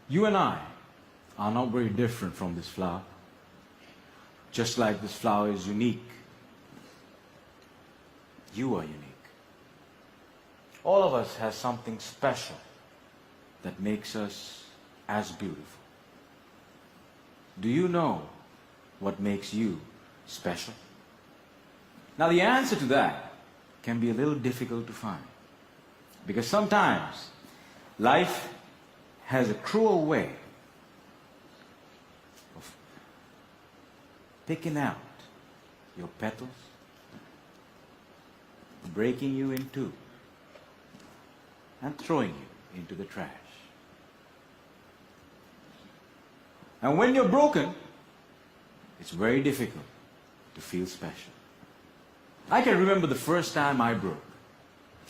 You and I are not very different from this flower. Just like this flower is unique, you are unique. All of us has something special that makes us as beautiful. Do you know what makes you special? Now the answer to that can be a little difficult to find, because sometimes life has a cruel way of picking out your petals, breaking you in two, and throwing you into the trash. And when you're broken, it's very difficult to feel special. I can remember the first time I broke.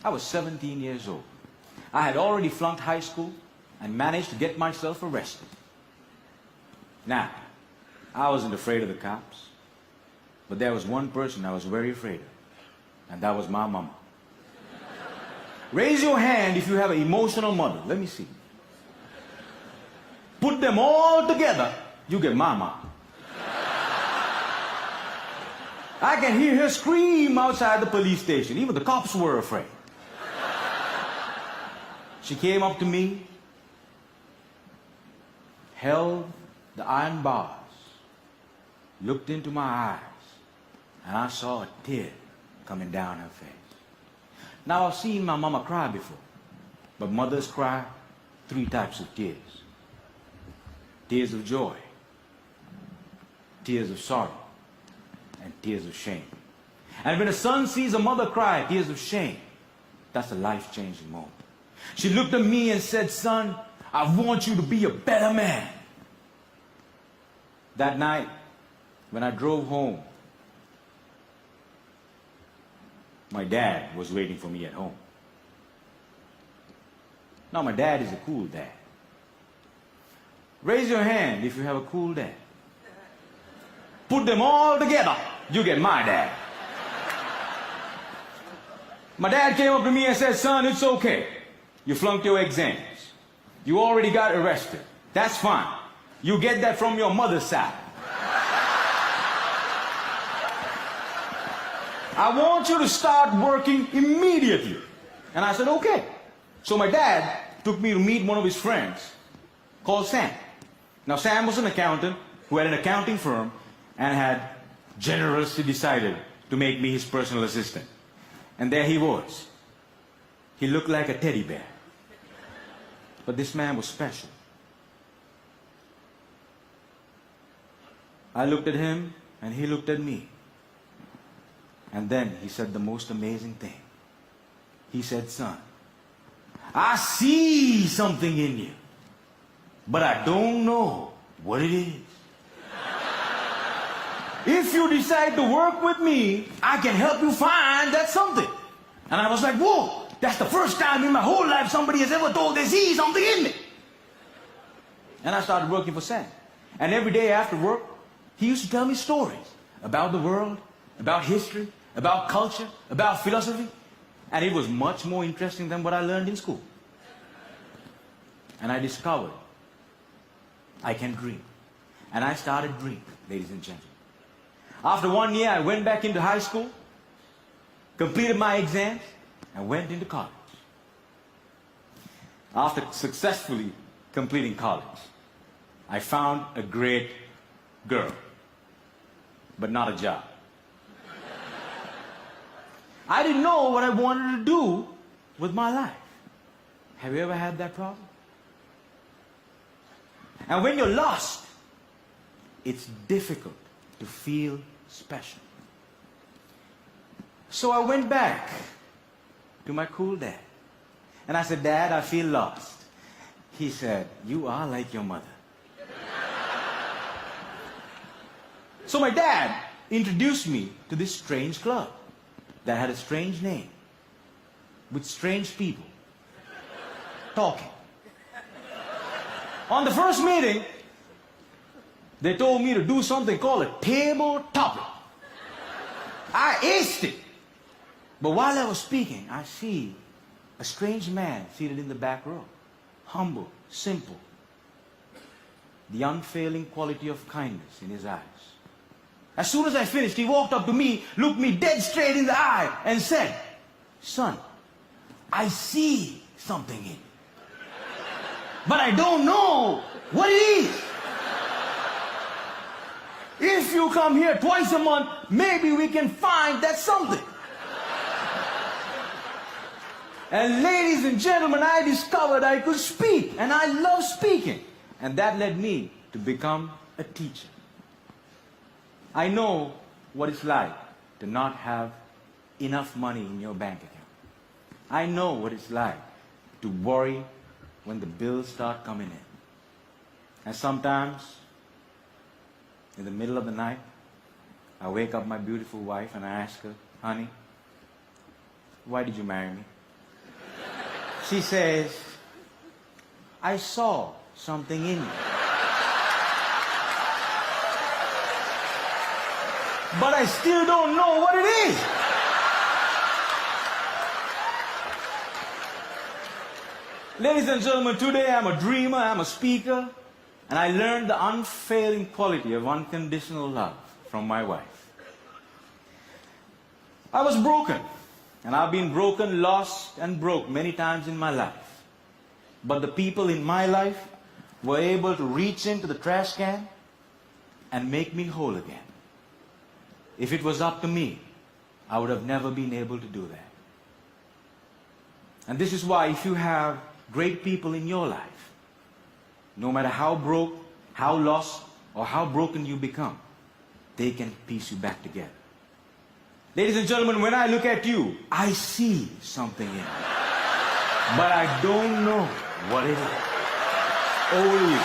I was 17 years old. I had already flunked high school and managed to get myself arrested. Now, I wasn't afraid of the cops, but there was one person I was very afraid of, and that was my mama. Raise your hand if you have an emotional mother. Let me see. Put them all together, you get my mom. I can hear her scream outside the police station. Even the cops were afraid. She came up to me, held the iron bars, looked into my eyes, and I saw a tear coming down her face. Now, I've seen my mama cry before, but mothers cry 3 types of tears. Tears of joy, tears of sorrow, and tears of shame. And when a son sees a mother cry tears of shame, that's a life-changing moment. She looked at me and said, "Son, I want you to be a better man." That night, when I drove home, my dad was waiting for me at home. Now, my dad is a cool dad. Raise your hand if you have a cool dad. Put them all together, you get my dad. My dad came up to me and said, "Son, it's okay. You flunked your exams. You already got arrested. That's fine. You get that from your mother's side. I want you to start working immediately." And I said, "Okay." So my dad took me to meet one of his friends called Sam. Now, Sam was an accountant who had an accounting firm and had generously decided to make me his personal assistant. And there he was. He looked like a teddy bear. But this man was special. I looked at him and he looked at me. And then he said the most amazing thing. He said, "Son, I see something in you, but I don't know what it is. If you decide to work with me, I can help you find that something." And I was like, "Whoa, that's the first time in my whole life somebody has ever told they see something in me." And I started working for Sam. And every day after work, he used to tell me stories about the world, about history, about culture, about philosophy. And it was much more interesting than what I learned in school. And I discovered I can dream. And I started dreaming, ladies and gentlemen. After 1 year, I went back into high school, completed my exams, and went into college. After successfully completing college, I found a great girl, but not a job. I didn't know what I wanted to do with my life. Have you ever had that problem? And when you're lost, it's difficult to feel special. So I went back to my cool dad. And I said, "Dad, I feel lost." He said, "You are like your mother." So my dad introduced me to this strange club that had a strange name, with strange people talking. On the first meeting, they told me to do something called a table topic. I aced it. But while I was speaking, I see a strange man seated in the back row. Humble, simple, the unfailing quality of kindness in his eyes. As soon as I finished, he walked up to me, looked me dead straight in the eye, and said, "Son, I see something in you, but I don't know what it is. If you come here twice a month, maybe we can find that something." And ladies and gentlemen, I discovered I could speak, and I love speaking. And that led me to become a teacher. I know what it's like to not have enough money in your bank account. I know what it's like to worry when the bills start coming in. And sometimes, in the middle of the night, I wake up my beautiful wife and I ask her, "Honey, why did you marry me?" She says, "I saw something in you. But I still don't know what it is." Ladies and gentlemen, today I'm a dreamer, I'm a speaker, and I learned the unfailing quality of unconditional love from my wife. I was broken, and I've been broken, lost, and broke many times in my life. But the people in my life were able to reach into the trash can and make me whole again. If it was up to me, I would have never been able to do that. And this is why, if you have great people in your life, no matter how broke, how lost, or how broken you become, they can piece you back together. Ladies and gentlemen, when I look at you, I see something in you. But I don't know what it is. Only